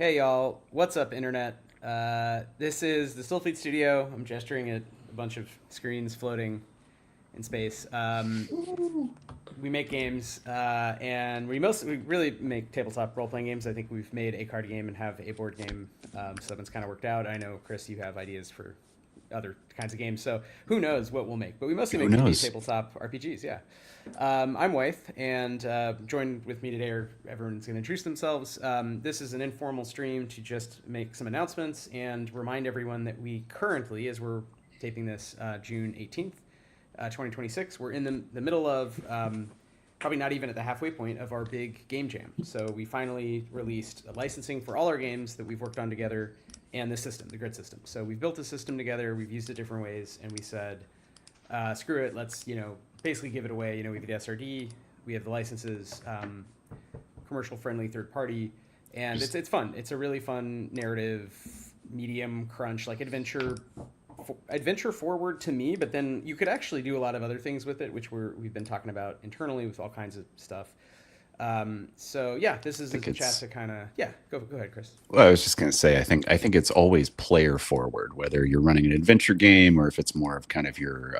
Hey y'all, what's up, internet? This is the Stillfleet Studio. I'm gesturing at a bunch of screens floating in space. We make games, and we really make tabletop role playing games. I think we've made a card game and have a board game, so that's kind of worked out. I know, Chris, you have ideas for other kinds of games, so who knows what we'll make? But we mostly Who make indie knows? tabletop RPGs. Yeah. I'm Wythe, and joined with me today, or everyone's going to introduce themselves. This is an informal stream to just make some announcements and remind everyone that we currently, as we're taping this June 18th, 2026, we're in the middle of probably not even at the halfway point of our big game jam. So we finally released licensing for all our games that we've worked on together and the system, the grid system. So we've built a system together, we've used it different ways, and we said, screw it, let's, basically give it away. We have the SRD, we have the licenses, commercial friendly third party, and it's fun. It's a really fun narrative, medium crunch, like adventure forward to me, but then you could actually do a lot of other things with it, which we've been talking about internally with all kinds of stuff. So yeah, this is a chat to kind of go ahead, Chris. Well, I was just going to say, I think it's always player forward, whether you're running an adventure game or if it's more of kind of your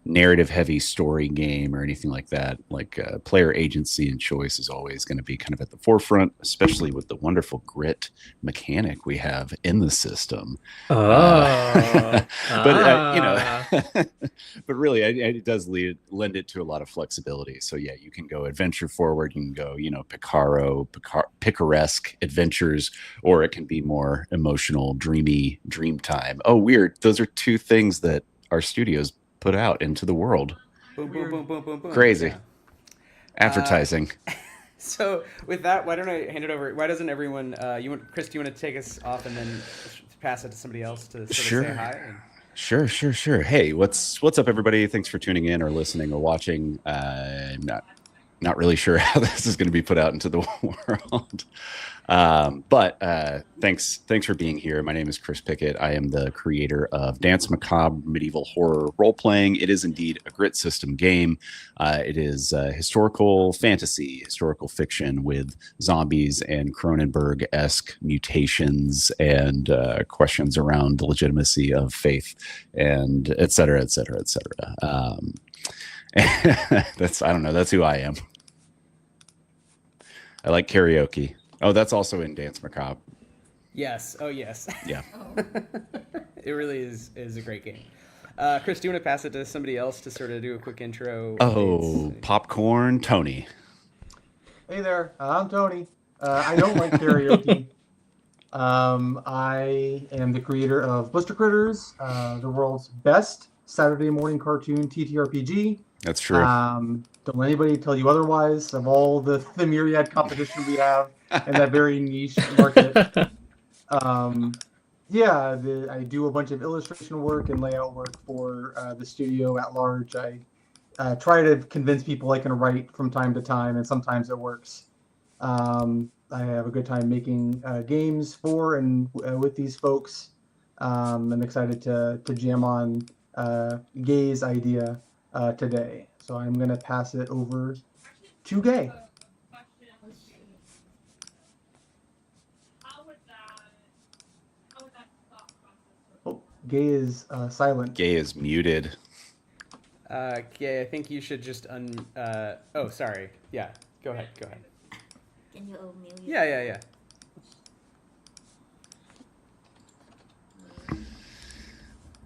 narrative heavy story game or anything like that. Like player agency and choice is always going to be kind of at the forefront, especially with the wonderful grit mechanic we have in the system. Oh, But but really, it does lend it to a lot of flexibility. So yeah, you can go adventure forward, you can go picaresque adventures, or it can be more emotional, dreamy dream time. Oh, weird! Those are two things that our studios put out into the world. Boom, boom, boom, boom, boom, boom. Crazy. Yeah. Advertising. So with that, why don't I hand it over? Why doesn't everyone? Chris? Do you want to take us off and then pass it to somebody else to sort of say hi? Sure. Hey, what's up, everybody? Thanks for tuning in or listening or watching. I'm not really sure how this is going to be put out into the world. But thanks for being here. My name is Chris Pickett. I am the creator of Danse Macabre medieval horror role playing. It is indeed a grit system game. It is historical fantasy, historical fiction with zombies and Cronenberg-esque mutations and questions around the legitimacy of faith and et cetera, et cetera, et cetera. I don't know. That's who I am. I like karaoke. Oh, that's also in Danse Macabre. Yes. Oh, yes. Yeah. It really is a great game. Chris, do you want to pass it to somebody else to sort of do a quick intro? Oh, popcorn, Tony. Hey there, I'm Tony. I don't like karaoke. I am the creator of Blister Critters, the world's best Saturday morning cartoon TTRPG. That's true. Don't let anybody tell you otherwise of all the myriad competition we have in that very niche market. I do a bunch of illustration work and layout work for the studio at large. I try to convince people I can write from time to time, and sometimes it works. I have a good time making games for and with these folks. I'm excited to jam on Gay's idea today. So I'm going to pass it over to Gay. Oh, Gay is silent. Gay is muted. Gay, I think you should just oh, sorry. Yeah, go ahead. Can you unmute? Yeah.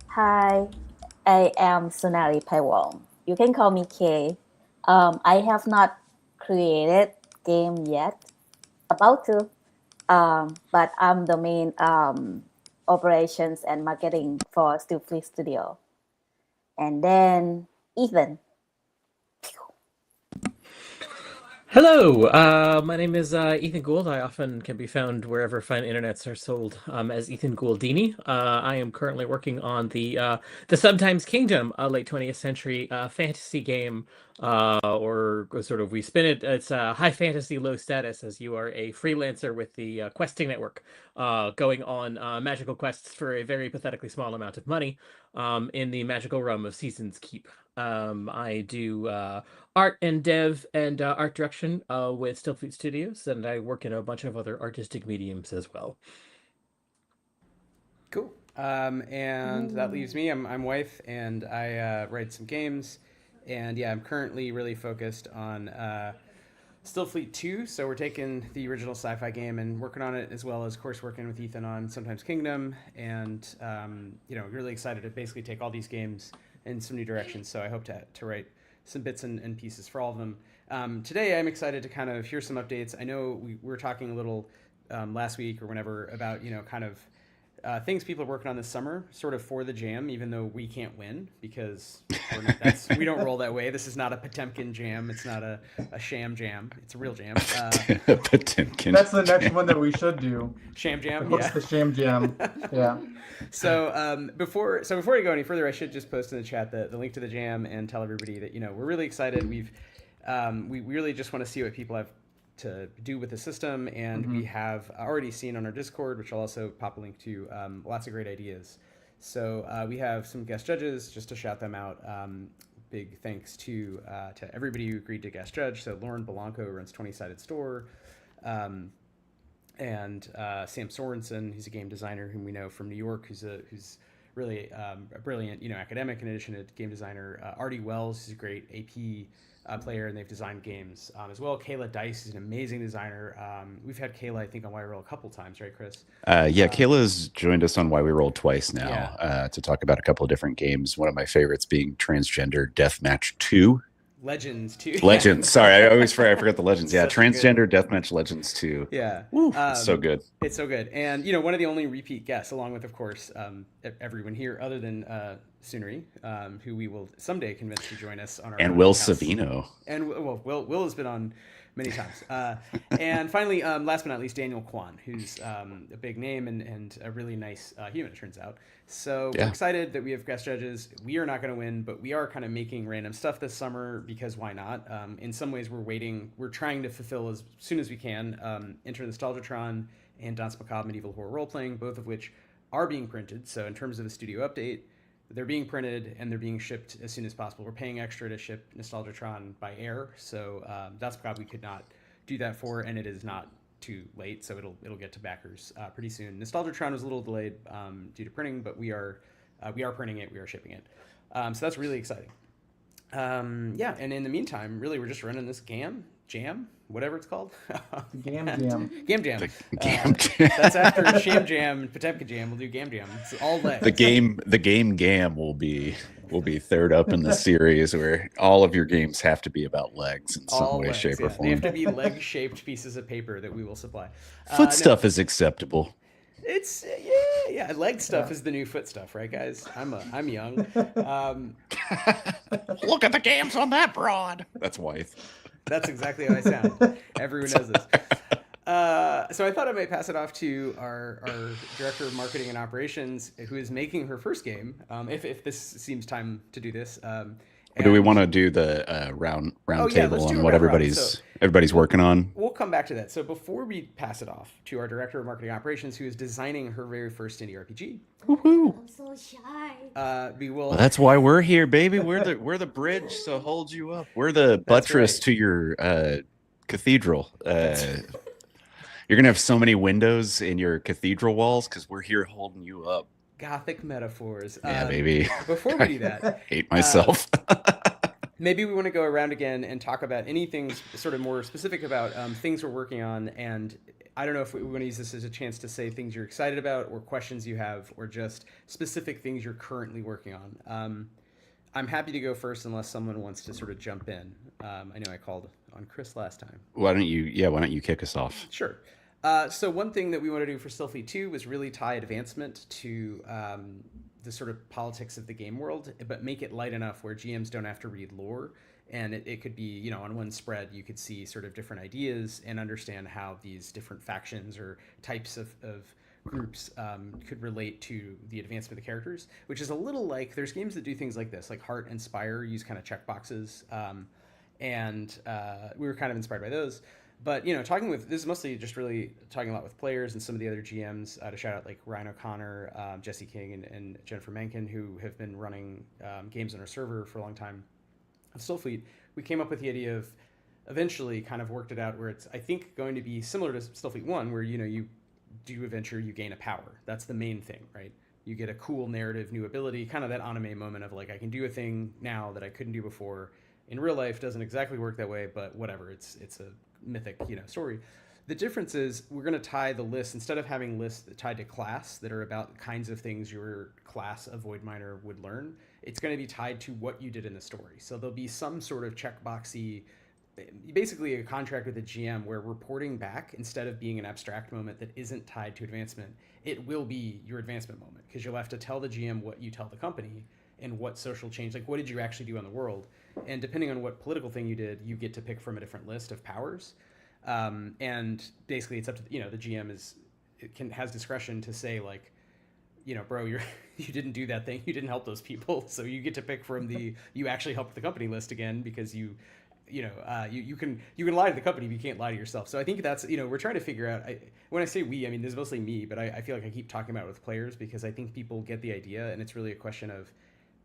Hi, I am Sunaree Paiwong. You can call me Kay. I have not created game yet, about to, but I'm the main operations and marketing for Stillfleet Studio. And then Ethan. hello. My name is Ethan Gould. I often can be found wherever fine internets are sold as Ethan Gouldini. I am currently working on the Sometimes Kingdom, a late 20th century fantasy game, or sort of we spin it. It's high fantasy, low status, as you are a freelancer with the questing network, going on magical quests for a very pathetically small amount of money in the magical realm of Season's Keep. I do art and dev and art direction with Stillfleet Studios, and I work in a bunch of other artistic mediums as well. Cool. And that leaves me. I'm Wythe, and I write some games. And yeah, I'm currently really focused on Stillfleet 2. So we're taking the original sci-fi game and working on it, as well as, of course, working with Ethan on Sometimes Kingdom. And, really excited to basically take all these games in some new directions. So I hope to write some bits and pieces for all of them. Today, I'm excited to kind of hear some updates. I know we were talking a little last week or whenever about, kind of things people are working on this summer, sort of for the jam, even though we can't win because we don't roll that way. This is not a Potemkin jam. It's not a sham jam. It's a real jam. Potemkin. That's the next one that we should do. Sham jam. What's Yeah. the sham jam? Yeah. So before I go any further, I should just post in the chat the link to the jam and tell everybody that we're really excited. We really just want to see what people have to do with the system, and we have already seen on our Discord, which I'll also pop a link to, lots of great ideas. So we have some guest judges, just to shout them out. Big thanks to everybody who agreed to guest judge. So Lauren Belanco, who runs 20-Sided Store, and Sam Sorensen, who's a game designer whom we know from New York, who's really a brilliant academic in addition to game designer. Artie Wells, who's a great AP player, and they've designed games as well. Kayla Dice is an amazing designer. We've had Kayla, I think, on Why We Roll a couple times, right, Chris? Kayla's joined us on Why We Roll twice now to talk about a couple of different games. One of my favorites being Transgender Deathmatch 2. Legends too. Legends. Sorry, I forgot the Legends. Yeah, Transgender Deathmatch Legends 2. Yeah. It's so good. It's so good. And, one of the only repeat guests, along with, of course, everyone here other than Sunaree, who we will someday convince to join us on our And Will house. Savino. And Will has been on many times. And finally, last but not least, Daniel Kwan, who's a big name and a really nice human, it turns out. So we're excited that we have guest judges. We are not going to win, but we are kind of making random stuff this summer because why not? In some ways, we're trying to fulfill as soon as we can Enter Nostalgiatron and Danse Macabre Medieval Horror Role-Playing, both of which are being printed. So in terms of a studio update, they're being printed and they're being shipped as soon as possible. We're paying extra to ship Nostalgiatron by air, so Danse Macabre we could not do that for, and it is not too late, so it'll get to backers pretty soon. Nostalgiatron was a little delayed due to printing, but we are printing it, we are shipping it, so that's really exciting. And in the meantime, really, we're just running this jam, whatever it's called. Gam jam. Gam jam. Gam jam. That's after Sham Jam and Potemkin Jam. We'll do Gam Jam. It's all legs. The game Gam will be third up in the series, where all of your games have to be about legs in some all way, legs, shape, or They have form. to be leg-shaped pieces of paper that we will supply. Foot stuff is acceptable. It's leg stuff is the new foot stuff, right, guys? I'm young. Look at the games on that broad. That's Wythe. That's exactly how I sound. Everyone knows this. So I thought I might pass it off to our director of marketing and operations, who is making her first game. If this seems time to do this. Or do we want to do the round let's table do on a what round robin. everybody's working on? We'll come back to that. So before we pass it off to our director of marketing operations, who is designing her very first indie RPG, I'm so shy. we will. Well, that's why we're here, baby. We're the bridge to hold you up. We're the buttress right. to your cathedral. You're gonna have so many windows in your cathedral walls because we're here holding you up. Gothic metaphors. Yeah, baby. Before we do that, Hate myself. maybe we want to go around again and talk about anything sort of more specific about things we're working on. And I don't know if we want to use this as a chance to say things you're excited about or questions you have or just specific things you're currently working on. I'm happy to go first unless someone wants to sort of jump in. I know I called on Chris last time. Why don't you kick us off? Sure. So one thing that we want to do for Stillfleet 2 was really tie advancement to the sort of politics of the game world, but make it light enough where GMs don't have to read lore. And it could be, on one spread, you could see sort of different ideas and understand how these different factions or types of groups could relate to the advancement of the characters, which is a little like, there's games that do things like this, like Heart and Spire use kind of checkboxes. And we were kind of inspired by those. But this is mostly just really talking a lot with players and some of the other GMs. To shout out like Ryan O'Connor, Jesse King, and Jennifer Mencken, who have been running games on our server for a long time. Of Stillfleet, we came up with the idea of eventually kind of worked it out where it's, I think, going to be similar to Stillfleet 1, where you do adventure, you gain a power. That's the main thing, right? You get a cool narrative, new ability, kind of that anime moment of like, I can do a thing now that I couldn't do before. In real life, doesn't exactly work that way, but whatever. It's a mythic, story. The difference is we're going to tie the list, instead of having lists tied to class that are about kinds of things your class of Void Miner would learn, it's going to be tied to what you did in the story. So there'll be some sort of checkboxy, basically a contract with the GM where reporting back, instead of being an abstract moment that isn't tied to advancement, it will be your advancement moment, because you'll have to tell the GM what you tell the company and what social change, like what did you actually do on the world, and depending on what political thing you did, you get to pick from a different list of powers, and basically it's up to the GM has discretion to say like, bro, you didn't do that thing, you didn't help those people, so you get to pick from you actually helped the company list again, because you can lie to the company, but you can't lie to yourself. So I think that's, we're trying to figure out, when I say we, I mean, this is mostly me, but I feel like I keep talking about it with players, because I think people get the idea, and it's really a question of,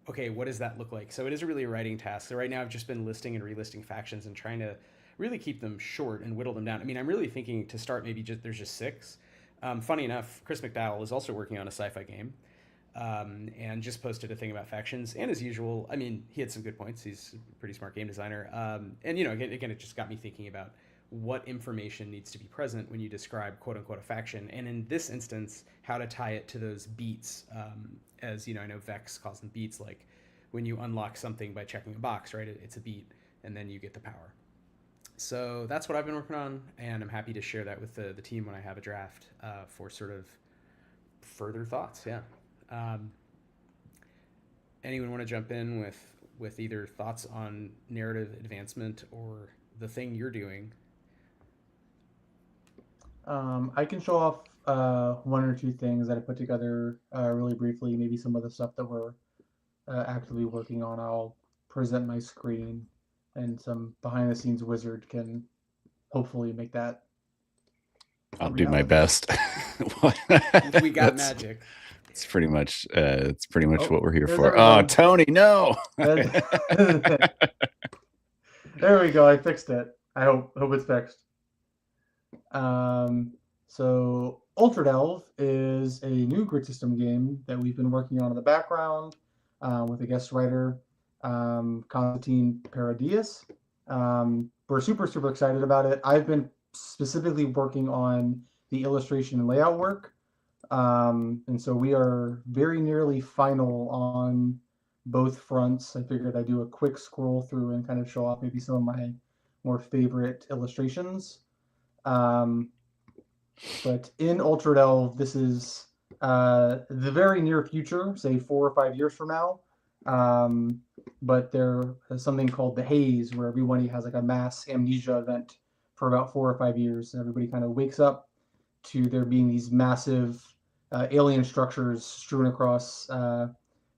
okay, what does that look like? So it is really a writing task. So right now I've just been listing and relisting factions and trying to really keep them short and whittle them down. I mean, I'm really thinking to start maybe there's just 6. Funny enough, Chris McDowell is also working on a sci-fi game, and just posted a thing about factions. And as usual, I mean, he had some good points. He's a pretty smart game designer. And again, it just got me thinking about what information needs to be present when you describe quote unquote a faction, and in this instance, how to tie it to those beats. As I know Vex calls them beats, like when you unlock something by checking a box, right? It's a beat, and then you get the power. So that's what I've been working on, and I'm happy to share that with the team when I have a draft for sort of further thoughts. Yeah. Anyone want to jump in with either thoughts on narrative advancement or the thing you're doing? I can show off 1 or 2 things that I put together really briefly. Maybe some of the stuff that we're actively working on. I'll present my screen, and some behind-the-scenes wizard can hopefully make that. I'll do my best. We got magic. It's pretty much what we're here for. Everyone. Oh, Tony, no. There we go. I fixed it. I hope it's fixed. So ULTRADELVE is a new grid system game that we've been working on in the background with a guest writer, Constantine Paradias. We're super excited about it. I've been specifically working on the illustration and layout work. And so we are very nearly final on both fronts. I figured I'd do a quick scroll through and kind of show off maybe some of my more favorite illustrations. But in ULTRADELVE, this is the very near future, say 4 or 5 years from now. But there is something called the Haze, where everybody has like a mass amnesia event for about 4 or 5 years, and everybody kind of wakes up to there being these massive alien structures strewn across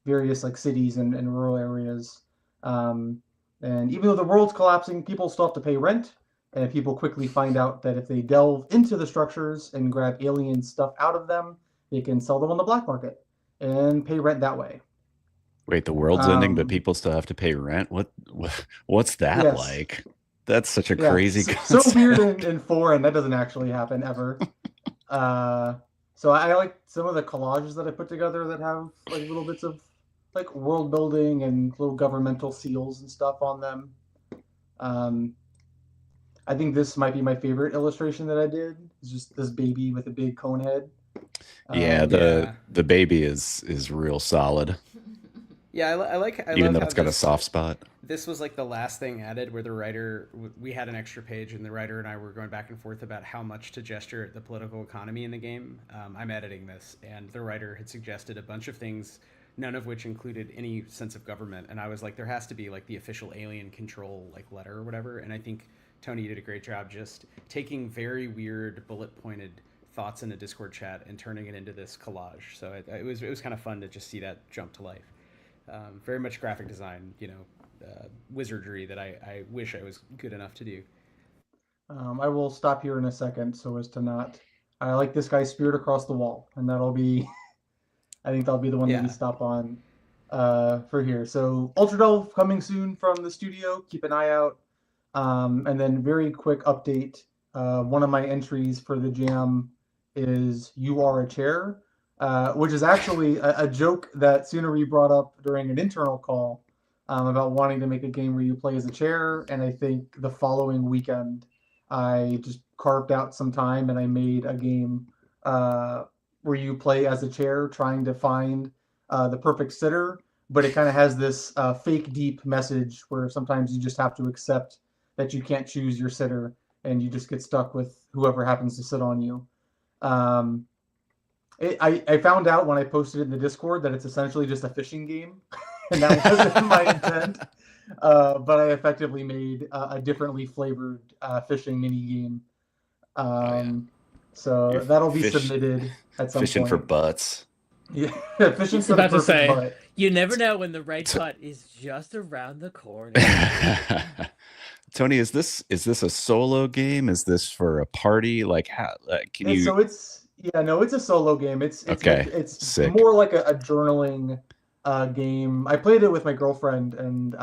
various like cities and rural areas. And even though the world's collapsing, people still have to pay rent. And people quickly find out that if they delve into the structures and grab alien stuff out of them, they can sell them on the black market and pay rent that way. Wait, the world's ending, but people still have to pay rent? What's that like? That's such a crazy concept. So weird and foreign. That doesn't actually happen ever. So I like some of the collages that I put together that have like little bits of like world building and little governmental seals and stuff on them. I think this might be my favorite illustration that I did. It's just this baby with a big cone head. The baby is real solid. Yeah, I like even though it's got a soft spot. This was like the last thing added, where the writer, we had an extra page, and the writer and I were going back and forth about how much to gesture at the political economy in the game. I'm editing this, and the writer had suggested a bunch of things, none of which included any sense of government. And I was like, there has to be like the official alien control like letter or whatever. And I think Tony did a great job just taking very weird bullet-pointed thoughts in a Discord chat and turning it into this collage. So it was kind of fun to just see that jump to life. Very much graphic design, wizardry that I wish I was good enough to do. I will stop here in a second so as to not. I like this guy's spirit across the wall, and that'll be. I think that'll be the one that we stop on for here. So ULTRADELVE coming soon from the studio. Keep an eye out. And then very quick update. One of my entries for the jam is "You Are a Chair," which is actually a joke that Sunaree brought up during an internal call about wanting to make a game where you play as a chair. And I think the following weekend, I just carved out some time and I made a game where you play as a chair trying to find the perfect sitter. But it kind of has this fake deep message where sometimes you just have to accept that you can't choose your sitter and you just get stuck with whoever happens to sit on you. I found out when I posted it in the Discord that it's essentially just a fishing game, and that wasn't my intent. But I effectively made a differently flavored fishing mini game. So that'll be submitted at some fishing point. For butts. Yeah, fishing Just for the about to perfect say, butt. you never know when the right butt is just around the corner. Tony, is this a solo game? Is this for a party? Like, how can you? So it's a solo game. It's Okay, it's sick. more like a journaling game. I played it with my girlfriend, and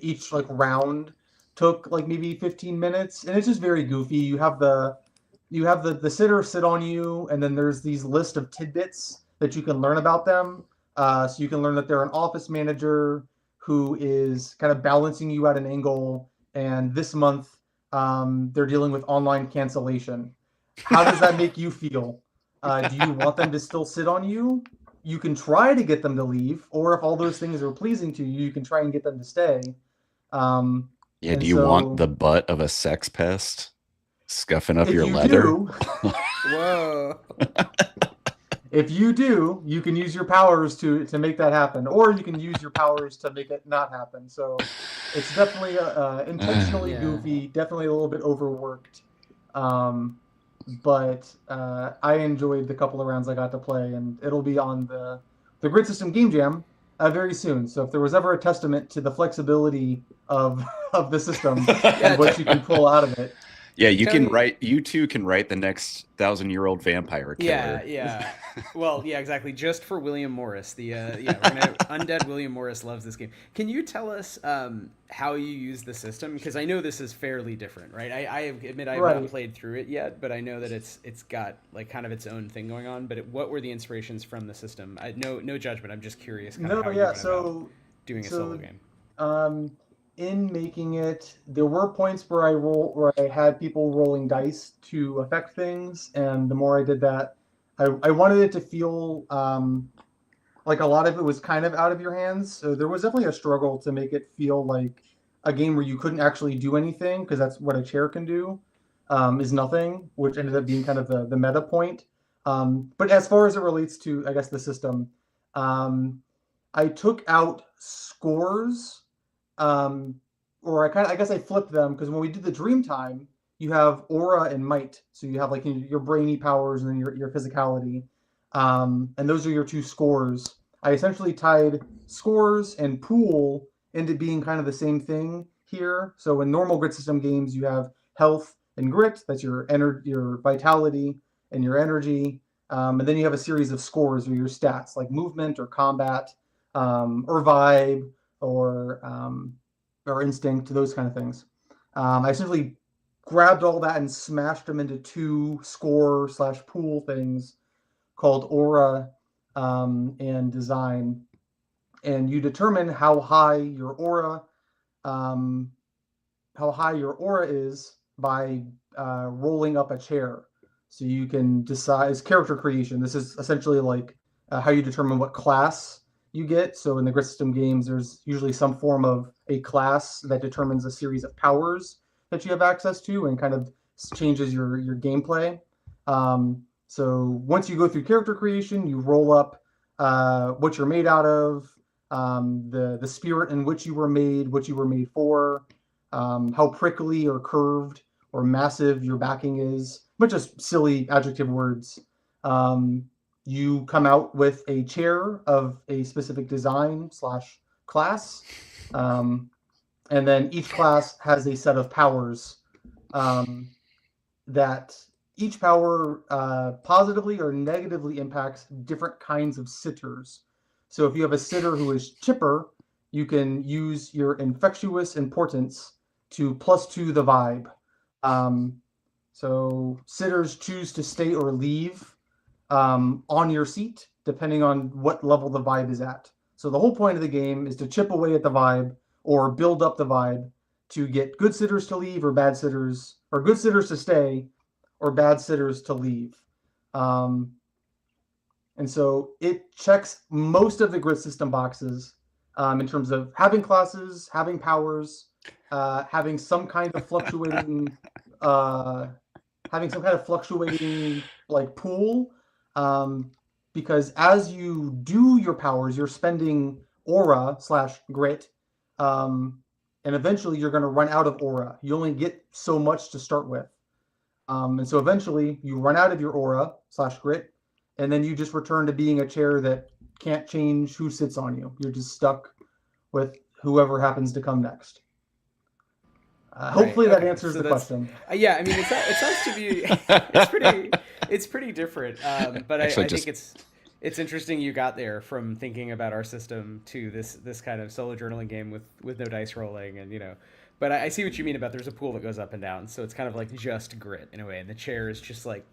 each like round took like maybe 15 minutes, and it's just very goofy. You have the sitter sit on you, and then there's these list of tidbits that you can learn about them. So you can learn that they're an office manager who is kind of balancing you at an angle, and this month they're dealing with online cancellation. How does that make you feel? Do you want them to still sit on you? You can try to get them to leave, or if all those things are pleasing to you, you can try and get them to stay. Do you want the butt of a sex pest scuffing up your leather? Whoa. If you do, you can use your powers to make that happen, or you can use your powers to make it not happen. So it's definitely intentionally goofy, definitely a little bit overworked. But I enjoyed the couple of rounds I got to play, and it'll be on the Grid System Game Jam very soon. So if there was ever a testament to the flexibility of the system and what you can pull out of it. Yeah, you too can write the next 1,000-year-old vampire killer. Yeah. Well, yeah, exactly. Just for William Morris. Undead William Morris loves this game. Can you tell us how you use the system? Because I know this is fairly different, right? I admit I haven't played through it yet, but I know that it's got like kind of its own thing going on. But what were the inspirations from the system? No judgment. I'm just curious. Doing a solo game. In making it, there were points where I had people rolling dice to affect things, and the more I did that, I wanted it to feel like a lot of it was kind of out of your hands. So there was definitely a struggle to make it feel like a game where you couldn't actually do anything, because that's what a chair can do, is nothing, which ended up being kind of the meta point. But as far as it relates to, I guess, the system, I took out scores. Or I guess I flipped them, because when we did the dream time, you have aura and might. So you have like your brainy powers and then your physicality. And those are your two scores. I essentially tied scores and pool into being kind of the same thing here. So in normal grid system games, you have health and grit. That's your vitality and your energy. And then you have a series of scores, or your stats, like movement or combat, or vibe, or instinct, those kind of things. I essentially grabbed all that and smashed them into two score/pool things called aura and design. And you determine how high your aura is by rolling up a chair. So you can decide, as character creation, this is essentially like how you determine what class you get. So in the grid system games, there's usually some form of a class that determines a series of powers that you have access to and kind of changes your gameplay. So once you go through character creation, you roll up what you're made out of, the spirit in which you were made, what you were made for, how prickly or curved or massive your backing is, but just silly adjective words. You come out with a chair of a specific design/class. And then each class has a set of powers that each power positively or negatively impacts different kinds of sitters. So if you have a sitter who is chipper, you can use your infectious importance to +2 the vibe. So sitters choose to stay or leave on your seat, depending on what level the vibe is at. So the whole point of the game is to chip away at the vibe or build up the vibe to get good sitters to leave or bad sitters, or good sitters to stay or bad sitters to leave. And so it checks most of the grid system boxes in terms of having classes, having powers, having some kind of fluctuating like pool, because as you do your powers, you're spending aura / grit, and eventually you're going to run out of aura. You only get so much to start with, and so eventually you run out of your aura / grit, and then you just return to being a chair that can't change who sits on you. You're just stuck with whoever happens to come next. Hopefully that answers the question. Yeah, I mean, it sounds to be it's pretty different, but I think it's interesting you got there from thinking about our system to this kind of solo journaling game with no dice rolling, and But I see what you mean about there's a pool that goes up and down, so it's kind of like just grit in a way, and the chair is just like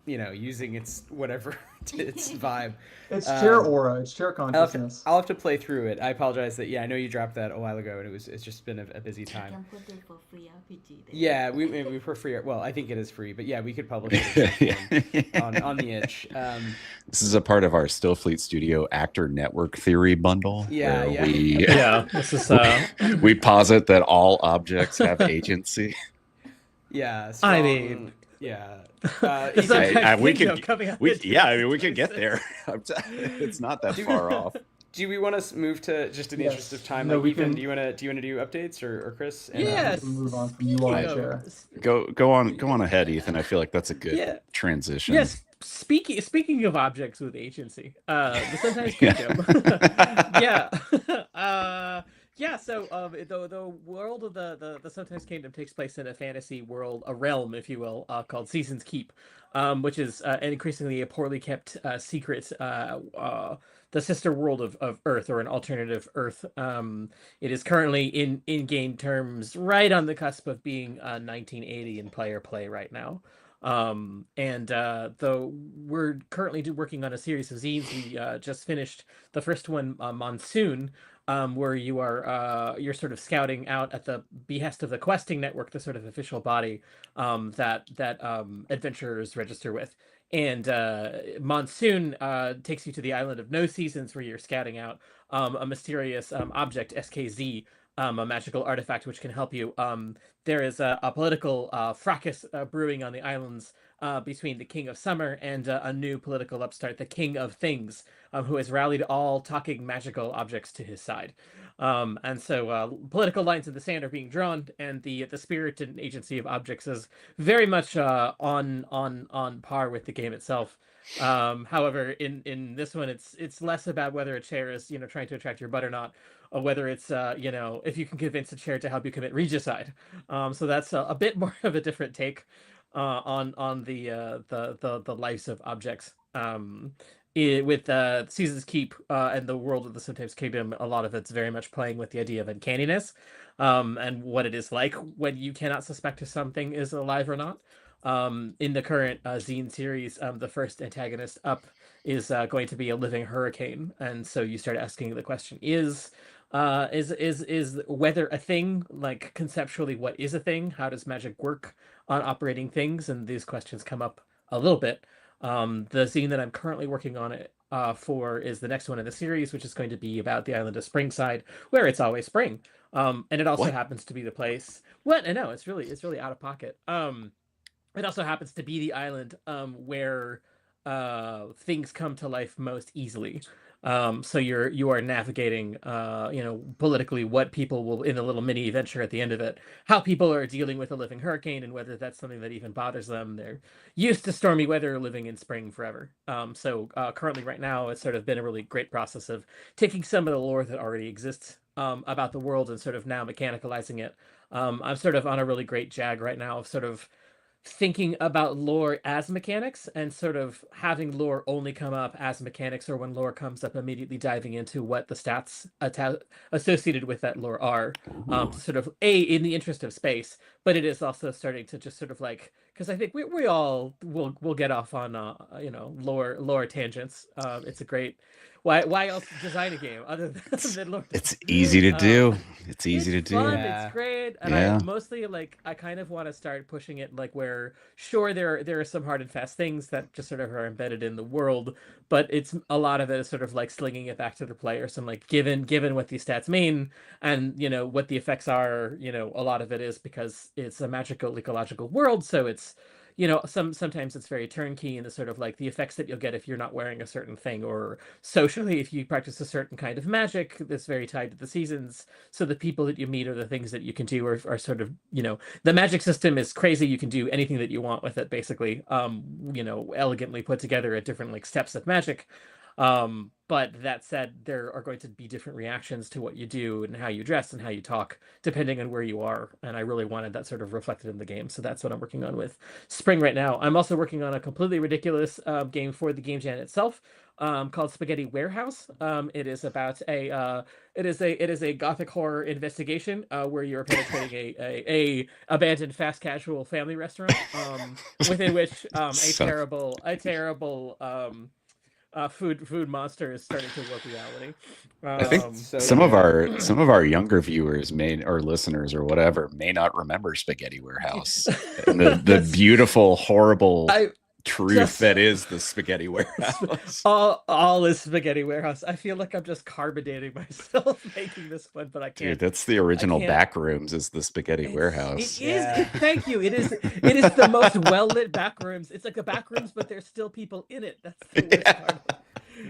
using its whatever its vibe. It's chair aura. It's chair consciousness. I'll have to play through it. I apologize that I know you dropped that a while ago, and it's just been a busy time. You can put it for free RPG. Then. Yeah, we for free. Well, I think it is free, but yeah, we could publish it on the itch. This is a part of our Stillfleet Studio actor network theory bundle. Yeah. This is we posit that all objects have agency. Yeah. I mean, yeah. We could get there. It's not that far off. Do we want to move to just in the interest of time? No, like, we Ethan, can... do you want to do updates or Chris? And, yes. Move on from you on chair. Go on ahead, Ethan. I feel like that's a good transition. Yes. Speaking of objects with agency, the Sometimes Kingdom. So the world of the Sometimes Kingdom takes place in a fantasy world, a realm, if you will, called Season's Keep, which is an increasingly a poorly kept secret, the sister world of Earth, or an alternative Earth. It is currently in game terms right on the cusp of being 1980 in player play right now. Though we're currently working on a series of zines, we just finished the first one, Monsoon, where you're sort of scouting out at the behest of the Questing Network, the sort of official body that adventurers register with. And Monsoon takes you to the island of No Seasons, where you're scouting out a mysterious object, SKZ, a magical artifact which can help you. There is a political fracas brewing on the islands between the King of Summer and a new political upstart, the King of Things, who has rallied all talking magical objects to his side. And so political lines in the sand are being drawn, and the spirit and agency of objects is very much on par with the game itself. However, in this one, it's less about whether a chair is trying to attract your butt or not, or whether it's if you can convince a chair to help you commit regicide. So that's a bit more of a different take on the lives of objects. With Season's Keep and the world of the Sometimes Kingdom, a lot of it's very much playing with the idea of uncanniness, and what it is like when you cannot suspect if something is alive or not. In the current zine series, the first antagonist up is going to be a living hurricane, and so you start asking the question: Is weather a thing? Like, conceptually, what is a thing? How does magic work on operating things? And these questions come up a little bit. The zine that I'm currently working on it for is the next one in the series, which is going to be about the island of Springside, where it's always spring. And it also happens to be the place. What? I know, it's really out of pocket. It also happens to be the island where things come to life most easily. So you are navigating, politically what people will, in a little mini adventure at the end of it, how people are dealing with a living hurricane and whether that's something that even bothers them. They're used to stormy weather, living in spring forever. So currently right now, it's sort of been a really great process of taking some of the lore that already exists about the world and sort of now mechanicalizing it I'm sort of on a really great jag right now of sort of thinking about lore as mechanics and sort of having lore only come up as mechanics, or when lore comes up, immediately diving into what the stats associated with that lore are, sort of in the interest of space, but it is also starting to just sort of like, because I think we all will get off on lore tangents. It's a great why else design a game other than lore? It's easy to do. It's easy to do. Fun, Yeah. it's great, and Yeah. I mostly I kind of want to start pushing it like where sure there are some hard and fast things that just sort of are embedded in the world, but it's a lot of it is sort of like slinging it back to the players and like given what these stats mean and what the effects are, a lot of it is because it's a magical ecological world, so it's sometimes it's very turnkey in the sort of like the effects that you'll get if you're not wearing a certain thing, or socially if you practice a certain kind of magic that's very tied to the seasons, so the people that you meet or the things that you can do are sort of the magic system is crazy. You can do anything that you want with it, basically, elegantly put together at different like steps of magic. But that said, there are going to be different reactions to what you do and how you dress and how you talk, depending on where you are. And I really wanted that sort of reflected in the game. So that's what I'm working on with Spring right now. I'm also working on a completely ridiculous game for the game jam itself, called Spaghetti Warehouse. It is about it is a gothic horror investigation where you're penetrating a abandoned fast casual family restaurant, within which a terrible food monster is starting to warp reality. I think So some good. of our younger viewers or listeners or whatever may not remember Spaghetti Warehouse and the beautiful, horrible truth that is the Spaghetti Warehouse. All is Spaghetti Warehouse. I feel like I'm just carbonating myself making this one, but I can't. Dude, that's the original Backrooms, is the Spaghetti Warehouse. It is. Thank you. It is the most well lit Backrooms. It's like a Backrooms, but there's still people in it. That's the worst part.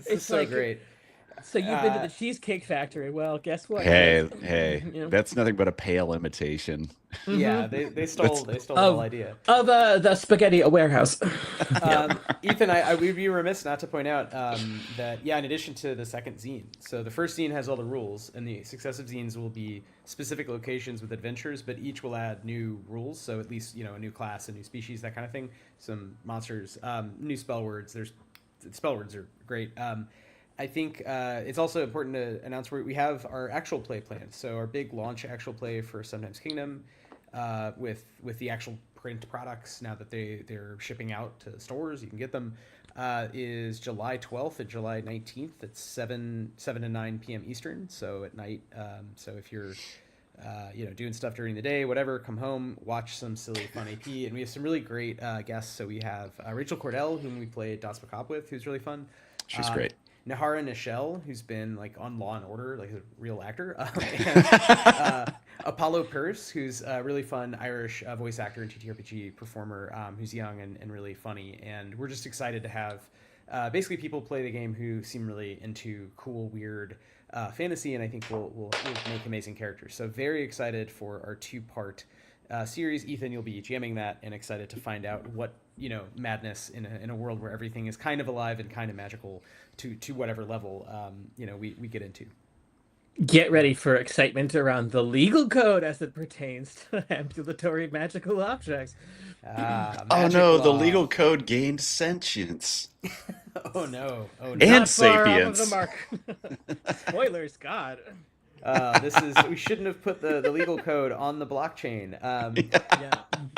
It's so great. So you've been to the Cheesecake Factory. Well, guess what? Hey, that's nothing but a pale imitation. Yeah, they stole the whole idea of the Spaghetti Warehouse. Ethan, we'd be remiss not to point out that in addition to the second zine, so the first zine has all the rules, and the successive zines will be specific locations with adventures, but each will add new rules. So at least a new class, a new species, that kind of thing. Some monsters, new spell words. Spell words are great. I think it's also important to announce we have our actual play planned. So our big launch actual play for Sometimes Kingdom, with the actual print products, now that they're shipping out to stores, you can get them, is July 12th and July 19th at 7 to 9 p.m. Eastern, so at night. So if you're doing stuff during the day, whatever, come home, watch some silly fun AP, and we have some really great guests. So we have Rachel Cordell, whom we played Danse Macabre with, who's really fun. She's great. Nahara Nichelle, who's been like on Law and Order, like a real actor, and Apollo Peirce, who's a really fun Irish voice actor and TTRPG performer, who's young and really funny. And we're just excited to have basically people play the game who seem really into cool, weird fantasy, and I think we'll make amazing characters. So very excited for our 2-part series. Ethan, you'll be jamming that, and excited to find out what madness in a world where everything is kind of alive and kind of magical to whatever level we get into. Get ready for excitement around the legal code as it pertains to ambulatory magical objects. Oh no, the legal code gained sentience. Oh no. And Not sapience. far off of the mark. Spoilers, God. We shouldn't have put the legal code on the blockchain. Yeah.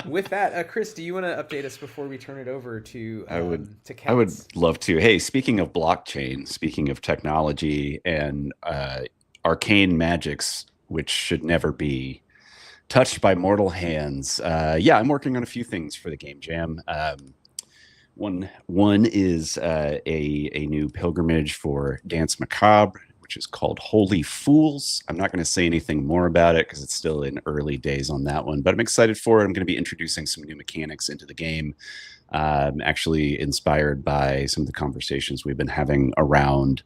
With that, Chris, do you want to update us before we turn it over to I would Counts? love to. Hey, speaking of blockchain, speaking of technology and arcane magics, which should never be touched by mortal hands. I'm working on a few things for the Game Jam. One is a new pilgrimage for Danse Macabre, which is called Holy Fools. I'm not going to say anything more about it because it's still in early days on that one, but I'm excited for it. I'm going to be introducing some new mechanics into the game, actually inspired by some of the conversations we've been having around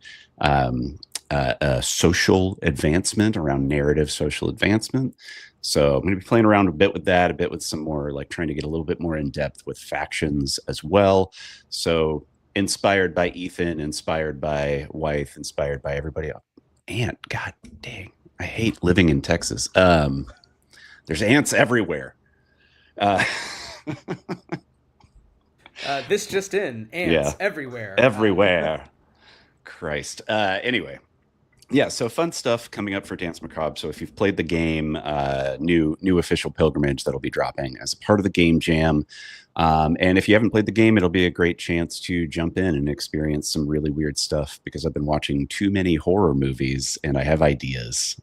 social advancement, around narrative social advancement. So I'm going to be playing around a bit with that, a bit with some more, like trying to get a little bit more in depth with factions as well. So inspired by Ethan, inspired by Wythe, inspired by everybody else. And God dang, I hate living in Texas. There's ants everywhere. This just in, ants everywhere. Everywhere. Christ. Anyway. Yeah, so fun stuff coming up for Danse Macabre. So if you've played the game, new official pilgrimage that'll be dropping as a part of the game jam. And if you haven't played the game, it'll be a great chance to jump in and experience some really weird stuff because I've been watching too many horror movies and I have ideas.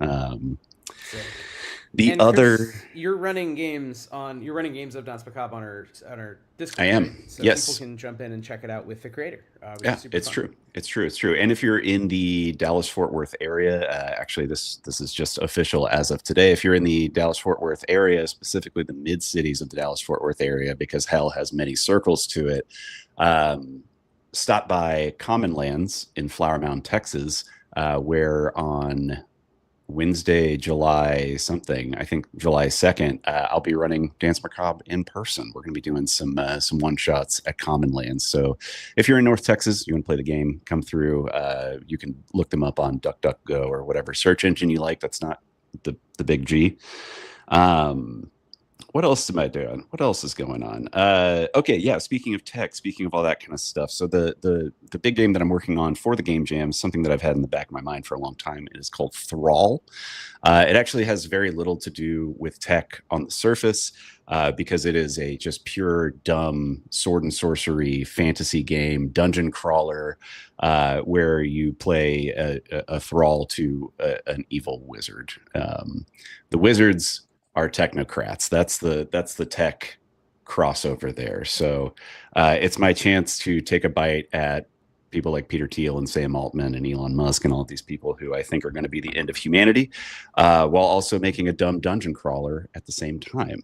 And Chris, you're running games of Danse Macabre on our Discord. I am. Right? So yes. People can jump in and check it out with the creator. Yeah, it's true. It's true. And if you're in the Dallas-Fort Worth area, actually this is just official as of today. If you're in the Dallas-Fort Worth area, specifically the mid-cities of the Dallas-Fort Worth area, because hell has many circles to it, stop by Common Lands in Flower Mound, Texas, where on Wednesday, July 2nd, I'll be running Danse Macabre in person. We're going to be doing some one-shots at Common Lands. So if you're in North Texas, you want to play the game, come through. You can look them up on DuckDuckGo or whatever search engine you like. That's not the big G. What else am I doing? What else is going on? Okay, yeah, speaking of tech, speaking of all that kind of stuff. So the big game that I'm working on for the game jam is something that I've had in the back of my mind for a long time. It is called THRALL. It actually has very little to do with tech on the surface because it is a just pure, dumb sword and sorcery fantasy game, dungeon crawler, where you play a thrall to an evil wizard. The wizards are technocrats. That's the tech crossover there. So it's my chance to take a bite at people like Peter Thiel and Sam Altman and Elon Musk and all of these people who I think are going to be the end of humanity, while also making a dumb dungeon crawler at the same time.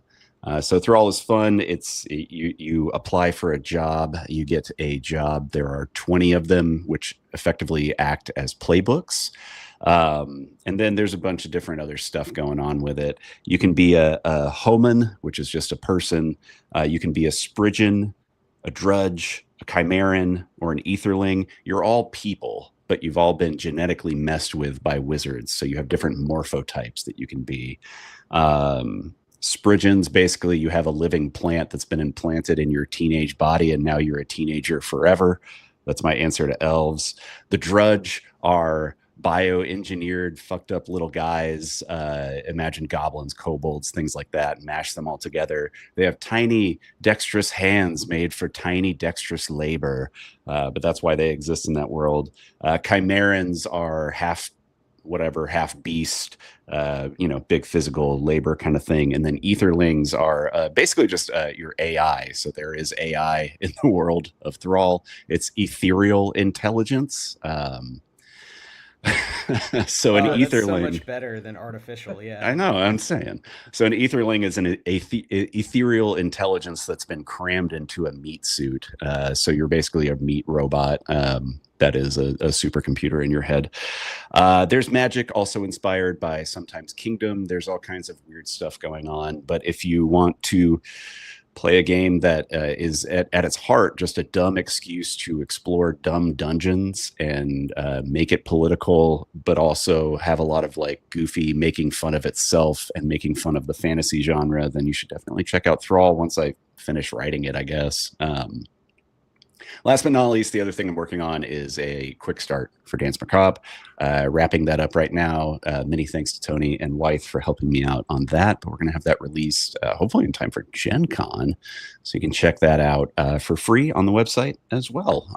So THRALL is fun. It's you apply for a job, you get a job. There are 20 of them, which effectively act as playbooks. And then there's a bunch of different other stuff going on with it. You can be a homan, which is just a person. You can be a Sprigan, a drudge, a chimeran, or an etherling. You're all people, but you've all been genetically messed with by wizards. So you have different morphotypes that you can be. Spriggans, basically, you have a living plant that's been implanted in your teenage body, and now you're a teenager forever. That's my answer to elves. The drudge are bioengineered, fucked up little guys. Imagine goblins, kobolds, things like that. Mash them all together. They have tiny, dexterous hands made for tiny, dexterous labor. But that's why they exist in that world. Chimerans are half beast, big physical labor kind of thing. And then etherlings are basically just your AI. So there is AI in the world of THRALL. It's ethereal intelligence. So an etherling, that's so much better than artificial. Yeah, I know. I'm saying. So an etherling is an ethereal intelligence that's been crammed into a meat suit. So you're basically a meat robot. That is a supercomputer in your head. There's magic also inspired by sometimes Kingdom. There's all kinds of weird stuff going on. But if you want to play a game that is at its heart just a dumb excuse to explore dumb dungeons and make it political, but also have a lot of like goofy making fun of itself and making fun of the fantasy genre, then you should definitely check out THRALL once I finish writing it, I guess. Last but not least, the other thing I'm working on is a quick start for Danse Macabre. Wrapping that up right now. Many thanks to Tony and Wythe for helping me out on that. But we're going to have that released hopefully in time for Gen Con. So you can check that out for free on the website as well.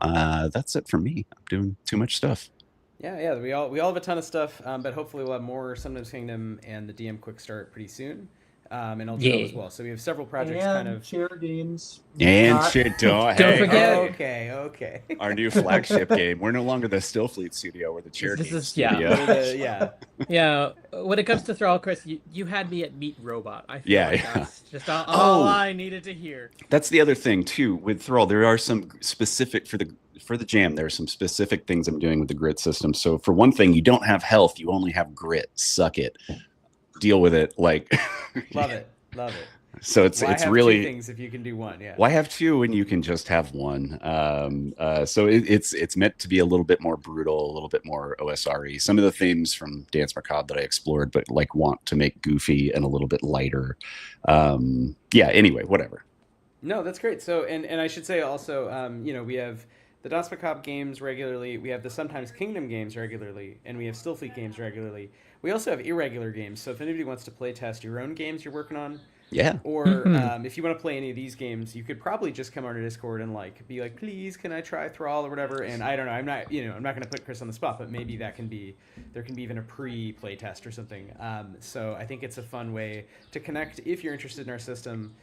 That's it for me. I'm doing too much stuff. Yeah. We all have a ton of stuff, but hopefully we'll have more Sometimes Kingdom and the DM Quick Start pretty soon. And Ultra as well. So we have several projects and kind of share games. And shit, don't forget. Okay. Our new flagship game. We're no longer the Stillfleet Studio. We're the Cherokee Studio. Yeah. When it comes to THRALL, Chris, you had me at Meat Robot. I feel like that's just all I needed to hear. That's the other thing too with THRALL. There are some specific for the jam. There are some specific things I'm doing with the grit system. So for one thing, you don't have health. You only have grit. Suck it. Deal with it. Like love it. So it's Why have really 2 things if you can do 1? Yeah. why have 2 when you can just have 1? So it's meant to be a little bit more brutal, a little bit more OSR-y. Some of the themes from Danse Macabre that I explored, but like want to make goofy and a little bit lighter. Yeah. Anyway, whatever. No, that's great. So, and I should say also, we have the Danse Macabre games regularly. We have the Sometimes Kingdom games regularly, and we have Stillfleet games regularly. We also have irregular games. So if anybody wants to play test your own games you're working on, Yeah. or if you want to play any of these games, you could probably just come on our Discord and be like, please, can I try THRALL or whatever? And I don't know, I'm not going to put Chris on the spot, but maybe there can be even a pre-play test or something. So I think it's a fun way to connect if you're interested in our system.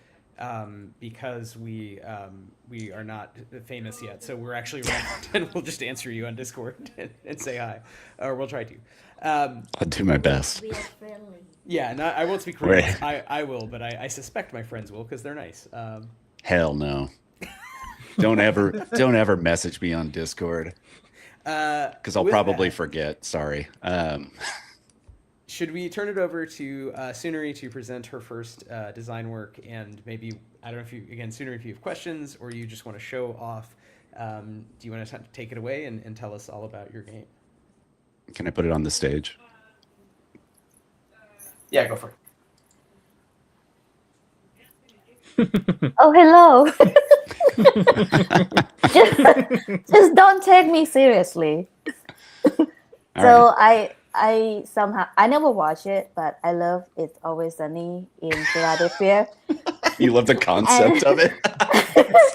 Because we are not famous yet, so we're actually around, and we'll just answer you on Discord and say hi, or we'll try to. I'll do my best. We are friendly. Yeah, I won't speak for you. I will, but I suspect my friends will because they're nice. Hell no. Don't ever message me on Discord. Because I'll probably forget. Sorry. Should we turn it over to Sunaree to present her first design work, and maybe, I don't know if you, again, Sunaree, if you have questions or you just want to show off, do you want to take it away and tell us all about your game? Can I put it on the stage? Yeah, go for it. Oh, hello. just don't take me seriously. All right. I somehow, I never watch it, but I love It's Always Sunny in Philadelphia. You love the concept of it?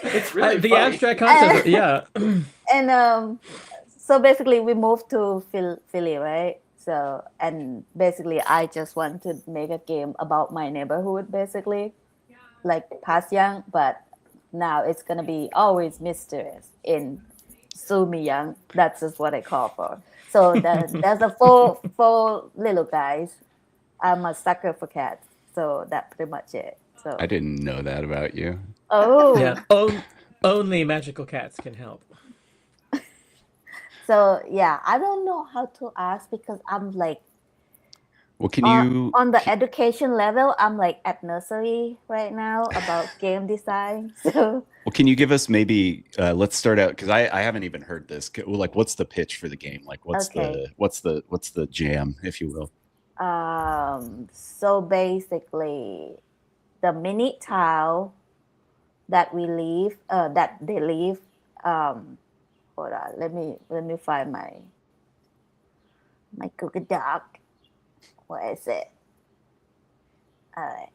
It's really the funny. abstract concept, yeah. And so basically we moved to Philly, right? So, and basically I just want to make a game about my neighborhood, basically, like Paiwong, but now it's gonna be always mysterious in Zoomieyunk. That's just what I call for. So there's a four little guys. I'm a sucker for cats, so that's pretty much it. So I didn't know that about you. oh Yeah. Only magical cats can help. So yeah, I don't know how to ask because I'm like, Well, can you on the education level, I'm like at nursery right now about game design. So Well, can you give us maybe let's start out because I haven't even heard this. Like, what's the pitch for the game? Like, what's the jam, if you will? so basically, the mini town that we live, that they live. Hold on, let me find my Google Doc. Where is it? All right,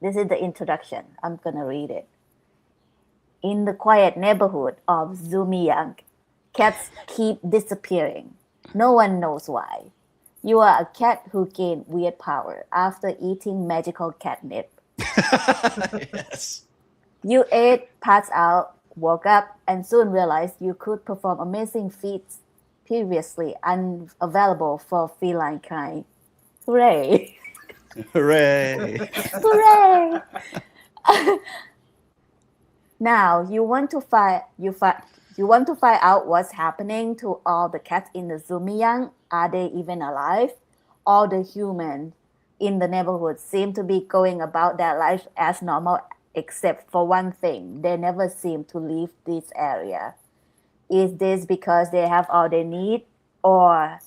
this is the introduction. I'm gonna read it. In the quiet neighborhood of Zoomieyunk, cats keep disappearing. No one knows why. You are a cat who gained weird power after eating magical catnip. Yes. You ate, passed out, woke up, and soon realized you could perform amazing feats previously unavailable for feline kind. Hooray! Hooray! Hooray! Now you want to find out what's happening to all the cats in the Zoomieyunk. Are they even alive? All the humans in the neighborhood seem to be going about their life as normal, except for one thing: they never seem to leave this area. Is this because they have all they need, or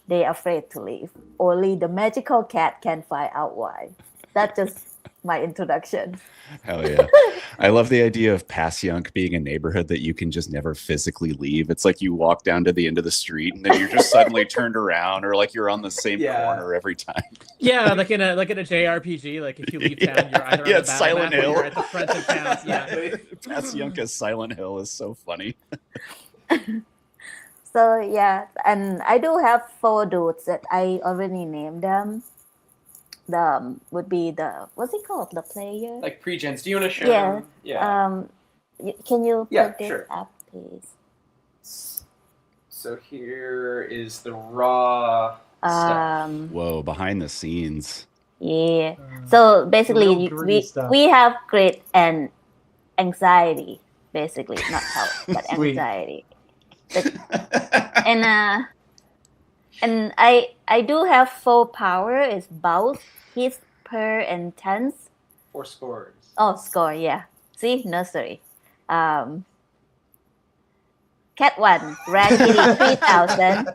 they're afraid to leave? Only the magical cat can find out why. That's just my introduction. Hell yeah. I love the idea of Paiwong being a neighborhood that you can just never physically leave. It's like you walk down to the end of the street and then you're just suddenly turned around, or like you're on the same corner every time. Yeah, like in a JRPG, like if you leave town, you're either on the battle Silent map or Hill. you're at the front of town. Yeah. Paiwong as Silent Hill is so funny. So yeah, and I do have 4 dudes that I already named them. The would be the, what's it called? The player? Like pre-gens. Do you want to show Yeah. them? Yeah. Can you Yeah, put this sure. up, please? So here is the raw stuff. Whoa, behind the scenes. Yeah. So basically, real gritty stuff. we have great and anxiety, basically, not health, but Sweet. anxiety. And I do have 4 power. It's both hit, purr, and tense. or scores? Oh, score, yeah. See, nursery. Cat 1, rare kitty 3000.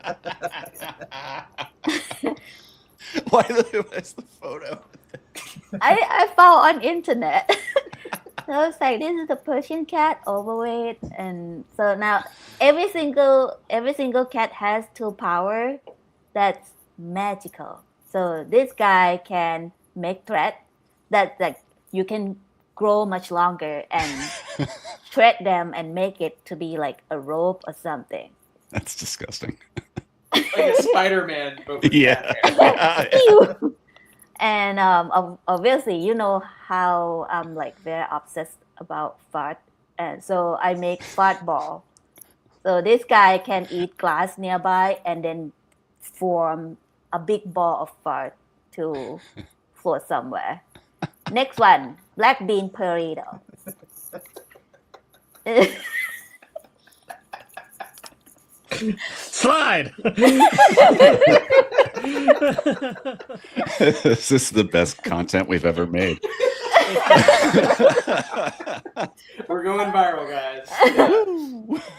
Why's the photo? I found on internet. So it's like this is the Persian cat, overweight, and so now every single cat has 2 power that's magical. So this guy can make thread that like you can grow much longer and thread them and make it to be like a rope or something. That's disgusting. Like a Spider-Man, but with Yeah. cat hair. Ew. And obviously, you know how I'm like very obsessed about fart, and so I make fart ball. So this guy can eat glass nearby and then form a big ball of fart to float somewhere. Next one, black bean burrito. Slide. This is the best content we've ever made. We're going viral, guys.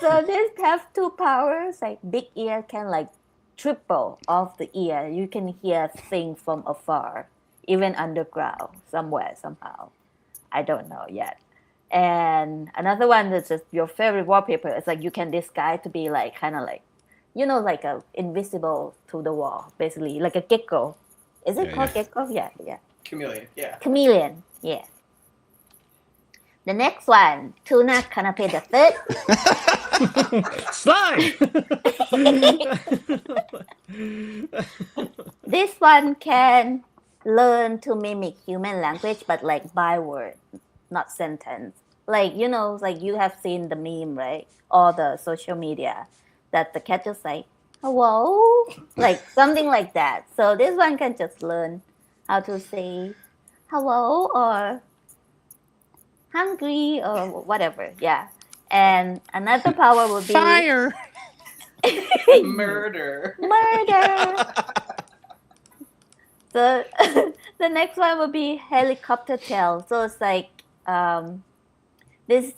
So this has 2 powers. Like big ear can like triple off the ear. You can hear things from afar, even underground, somewhere, somehow. I don't know yet. And another one that's just your favorite wallpaper. It's like you can disguise to be like kind of like, you know, like a invisible to the wall, basically like a gecko. Is it called gecko? Yeah. Chameleon, yeah. Chameleon, yeah. The next one, tuna canapé the third. Slide. This one can learn to mimic human language, but like by word, not sentence. Like, you know, like you have seen the meme, right? Or the social media that the cat just like, hello, like something like that. So this one can just learn how to say hello or hungry or whatever. Yeah. And another power would be Fire. Murder. Murder. So the next one would be helicopter tail. So it's like this.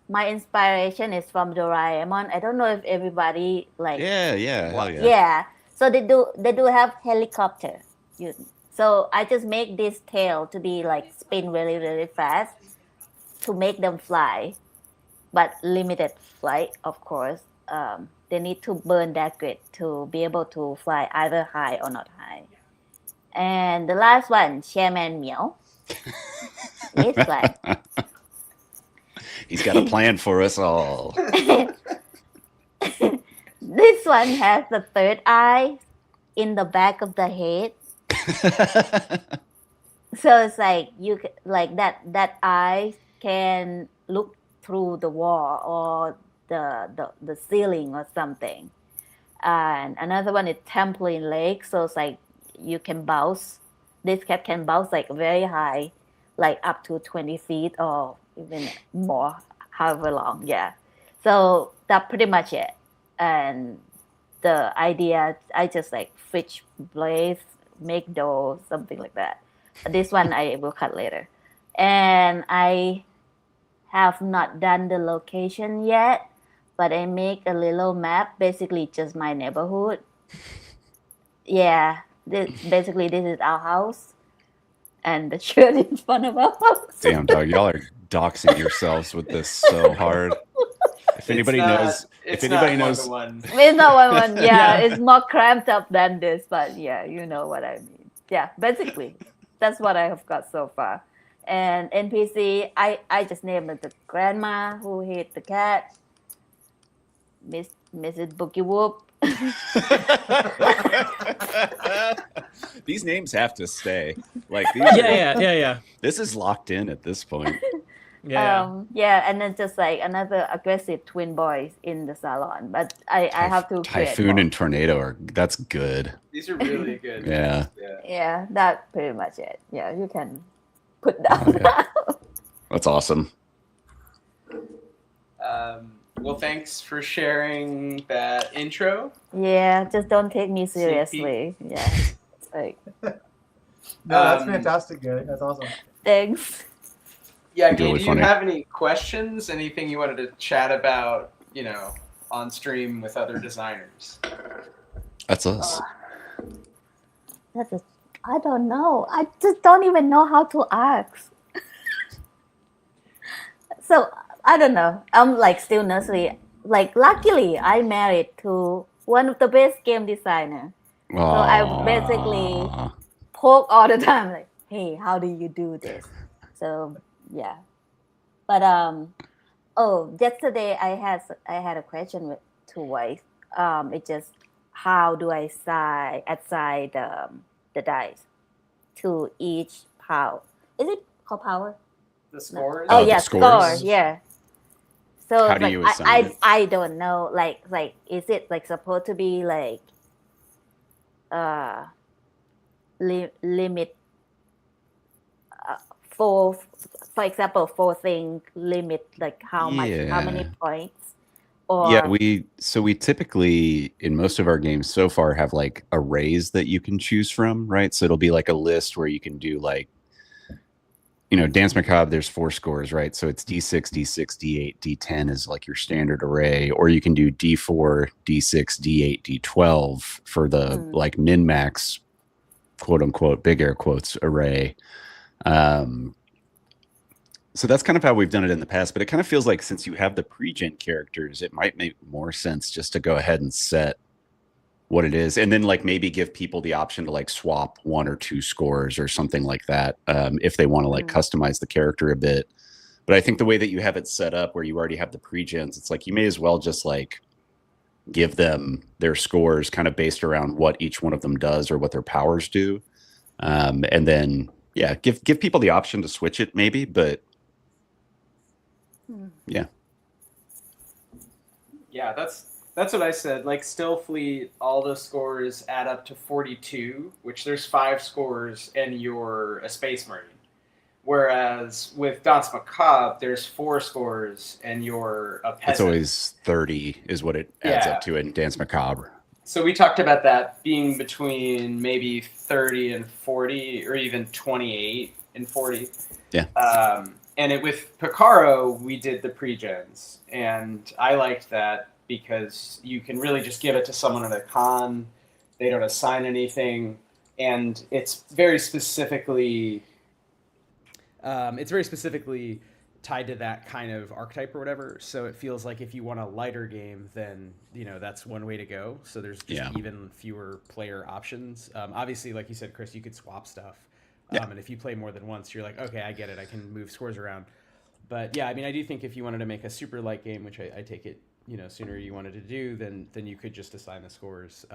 My inspiration is from Doraemon. I don't know if everybody like. Yeah, hell yeah. Yeah. So they do have helicopter. So I just make this tail to be like spin really really fast to make them fly, but limited flight, of course. They need to burn that grid to be able to fly either high or not high. And the last one, Chairman Meow. This one. He's got a plan for us all. This one has the third eye in the back of the head. So it's like you like that eye can look through the wall or the ceiling or something. And another one is trampoline leg. So it's like you can bounce. This cat can bounce like very high, like up to 20 feet or even more, however long. Yeah. So that's pretty much it. And the idea, I just like fridge blades, make dough, something like that. This one I will cut later. And I have not done the location yet, but I make a little map, basically just my neighborhood. Yeah, this is our house and the church in front of our house. Damn, dog, y'all are doxing yourselves with this so hard. If anybody knows, it's not one-to-one. It's not one. Yeah, it's more cramped up than this, but yeah, you know what I mean. Yeah, basically, that's what I have got so far. And NPC, I just named it the grandma who hit the cat, Mrs. Boogie Whoop. These names have to stay. Like these Yeah. This is locked in at this point. Yeah. And then just like another aggressive twin boys in the salon. But I have to create Typhoon more. and Tornado that's good. These are really good. Yeah. Yeah, that's pretty much it. Yeah, you can put down. That's awesome. Well, thanks for sharing that intro. Yeah, just don't take me seriously. Yeah. It's like No, that's fantastic, guy. That's awesome. Thanks. Yeah, It's Gabe, really do you funny. have any questions? Anything you wanted to chat about, on stream with other designers? That's us. I don't know. I just don't even know how to ask. So I don't know. I'm like still nursery. Like luckily, I married to one of the best game designer. So I basically poke all the time, like, "Hey, how do you do this?" So yeah, but yesterday I had a question to Wythe. It just how do I assign the dice to each power? Is it called power? The scores? Oh the yeah, scores? yeah. So How do like you assign it? I don't know. Like is it like supposed to be like limit for example 4 thing limit like how much how many points? Or Yeah, we typically in most of our games so far have like arrays that you can choose from, right? So it'll be like a list where you can do like, Danse Macabre, there's 4 scores, right? So it's D6, D6, D8, D10 is like your standard array, or you can do D4, D6, D8, D12 for the like min-max, quote unquote, big air quotes array. So that's kind of how we've done it in the past, but it kind of feels like since you have the pre-gen characters, it might make more sense just to go ahead and set what it is, and then like maybe give people the option to like swap 1 or 2 scores or something like that if they want to like customize the character a bit. But I think the way that you have it set up where you already have the pre-gens, it's like you may as well just like give them their scores kind of based around what each one of them does or what their powers do, and then give people the option to switch it maybe, but yeah That's what I said. Like Stillfleet, all the scores add up to 42, which there's 5 scores and you're a Space Marine. Whereas with Danse Macabre, there's 4 scores and you're a peasant. It's always 30 is what it adds up to in Danse Macabre. So we talked about that being between maybe 30 and 40 or even 28 and 40. Yeah. And with PICARO, we did the pre-gens. And I liked that because you can really just give it to someone at a con. They don't assign anything. And it's very specifically tied to that kind of archetype or whatever. So it feels like if you want a lighter game, then, that's one way to go. So there's just even fewer player options. Obviously, like you said, Chris, you could swap stuff. And if you play more than once, you're like, okay, I get it. I can move scores around. But yeah, I mean, I do think if you wanted to make a super light game, which I take it, sooner you wanted to do, then you could just assign the scores.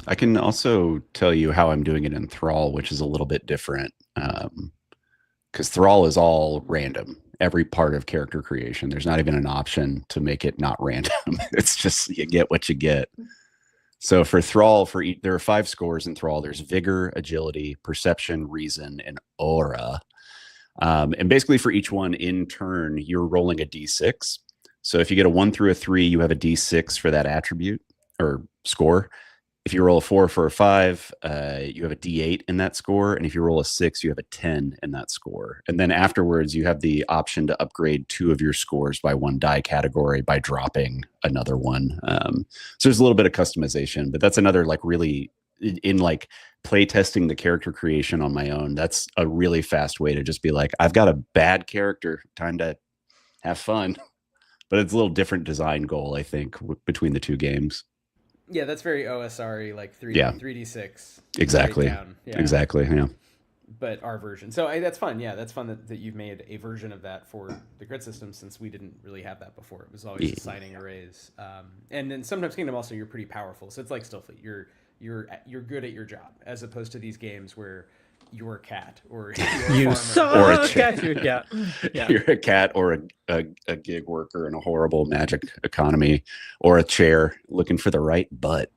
I can also tell you how I'm doing it in THRALL, which is a little bit different. Because THRALL is all random. Every part of character creation. There's not even an option to make it not random. It's just you get what you get. So for THRALL, there are 5 scores in THRALL. There's vigor, agility, perception, reason, and aura. And basically for each one in turn, you're rolling a d6. So if you get a 1 through a 3, you have a d6 for that attribute or score. If you roll a 4 for a 5, you have a d8 in that score. And if you roll a 6, you have a 10 in that score. And then afterwards, you have the option to upgrade 2 of your scores by 1 die category by dropping another one. So there's a little bit of customization, but that's another like really in like play testing the character creation on my own. That's a really fast way to just be like, I've got a bad character, time to have fun. But it's a little different design goal, I think, between the 2 games. Yeah, that's very OSR, like 3D6. Exactly. Exactly. Yeah. But our version. So that's fun. Yeah, that's fun that you've made a version of that for the grid system, since we didn't really have that before. It was always assigning arrays. And then sometimes Kingdom also you're pretty powerful. So it's like Stillfleet. You're good at your job, as opposed to these games where you're a cat or you suck at your job. Yeah. You're a cat or a gig worker in a horrible magic economy, or a chair looking for the right butt.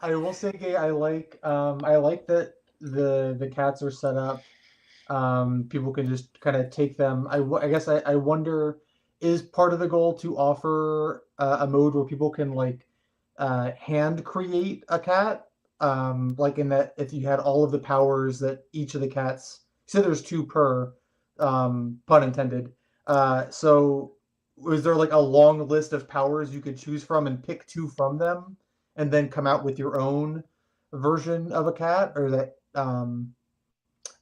I will say, Gay, I like that the cats are set up. People can just kind of take them. I guess I wonder, is part of the goal to offer a mode where people can like hand create a cat like in that if you had all of the powers that each of the cats, so there's 2 per, pun intended. So was there like a long list of powers you could choose from and pick 2 from them, and then come out with your own version of a cat, or that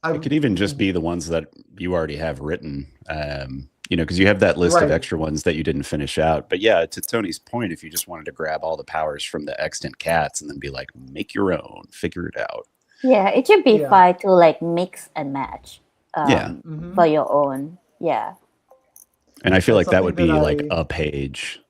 It could even just be the ones that you already have written, because you have that list of Right. extra ones that you didn't finish out. But yeah, to Tony's point, if you just wanted to grab all the powers from the extant cats and then be like, make your own, figure it out. Yeah, it should be Yeah. fine to like mix and match Yeah. for your own. Yeah. And I feel That's like that would be something that like a page.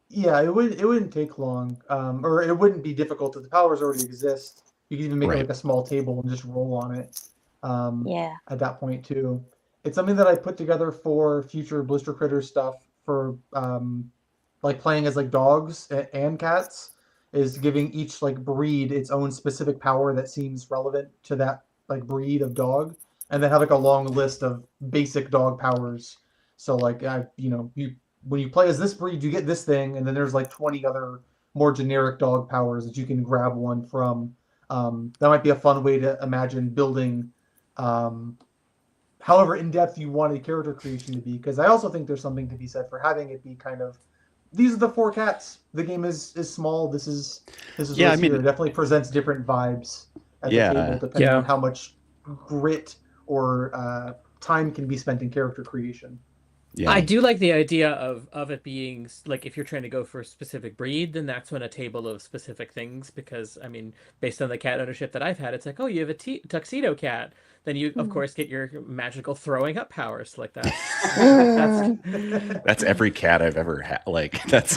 Yeah, it wouldn't take long, or it wouldn't be difficult if the powers already exist. You could even make Right. like a small table and just roll on it. Yeah. At that point too, it's something that I put together for future Blister Critter stuff for like playing as like dogs and cats, is giving each like breed its own specific power that seems relevant to that like breed of dog, and then have like a long list of basic dog powers. So like when you play as this breed, you get this thing, and then there's like 20 other more generic dog powers that you can grab one from. That might be a fun way to imagine building, however in depth you want a character creation to be. Because I also think there's something to be said for having it be kind of, these are the 4 cats. The game is small. This is Yeah, what's I mean- here. It definitely presents different vibes at Yeah. the table, depending Yeah. on how much grit or time can be spent in character creation. Yeah. I do like the idea of it being like, if you're trying to go for a specific breed, then that's when a table of specific things, because I mean, based on the cat ownership that I've had, it's like, oh, you have a tuxedo cat, then you of course get your magical throwing up powers like that. That's every cat I've ever had. Like that's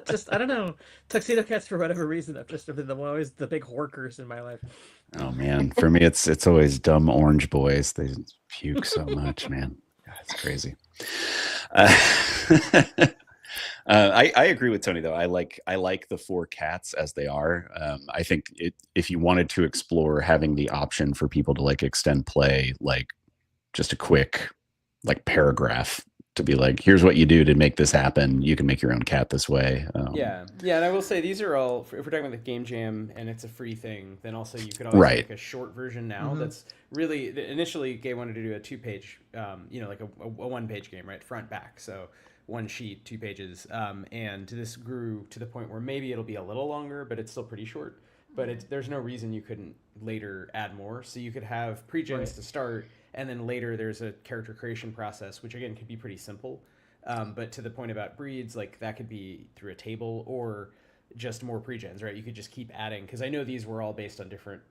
Just, I don't know, tuxedo cats for whatever reason have just been always the big horkers in my life. Oh man, for me it's always dumb orange boys. They puke so much, man. God, it's crazy. I agree with Tony though. I like the 4 cats as they are. I think if you wanted to explore having the option for people to like extend play, like just a quick like paragraph to be like, here's what you do to make this happen. You can make your own cat this way. Yeah, and I will say these are all, if we're talking about the game jam and it's a free thing, then also you could always Right. make a short version now. That's really, initially Gay wanted to do a 2-page, like a 1-page game, right? Front, back. So 1 sheet, 2 pages. And this grew to the point where maybe it'll be a little longer, but it's still pretty short. But there's no reason you couldn't later add more. So you could have pre-gens to start, and then later there's a character creation process, which again could be pretty simple. But to the point about breeds, like that could be through a table or just more pre-gens, right? You could just keep adding, because I know these were all based on different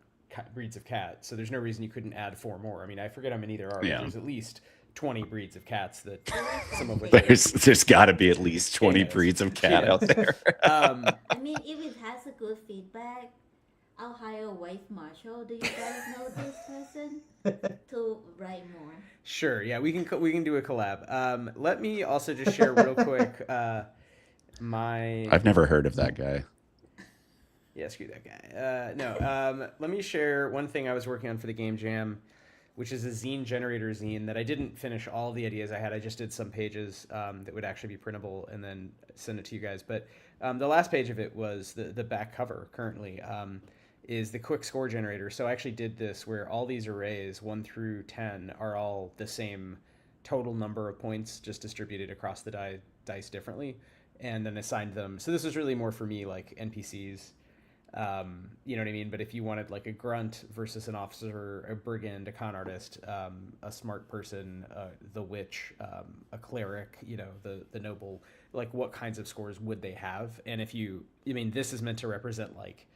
breeds of cat, so there's no reason you couldn't add 4 more. I mean, I forget how many there are, but there's at least 20 breeds of cats that some of which There's got to be at least 20 breeds of cat out there. I mean, if it has a good feedback, I'll hire Wythe Marschall. Do you guys know this person? To write more. Sure, yeah, we can do a collab. Let me also just share real quick I've never heard of that guy. Yeah, screw that guy. Let me share one thing I was working on for the Game Jam, which is a zine generator zine that I didn't finish all the ideas I had. I just did some pages that would actually be printable and then send it to you guys. But the last page of it was the back cover currently is the quick score generator. So I actually did this where all these arrays, 1 through 10, are all the same total number of points, just distributed across the dice differently, and then assigned them. So this was really more for me like NPCs. You know what I mean? But if you wanted like a grunt versus an officer, a brigand, a con artist, a smart person, the witch, a cleric, the noble, like what kinds of scores would they have? And this is meant to represent like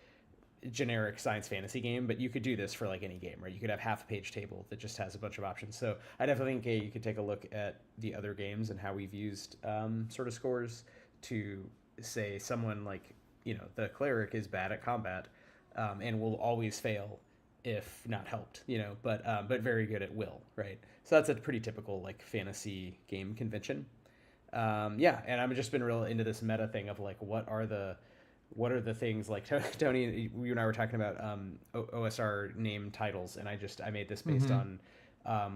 generic science fantasy game, but you could do this for like any game, right? You could have half a page table that just has a bunch of options. So I definitely think you could take a look at the other games and how we've used sort of scores to say someone like, the cleric is bad at combat and will always fail if not helped, but very good at will, right? So that's a pretty typical like fantasy game convention. And I've just been real into this meta thing of like, what are the things, like Tony, you and I were talking about OSR name titles, and I made this based on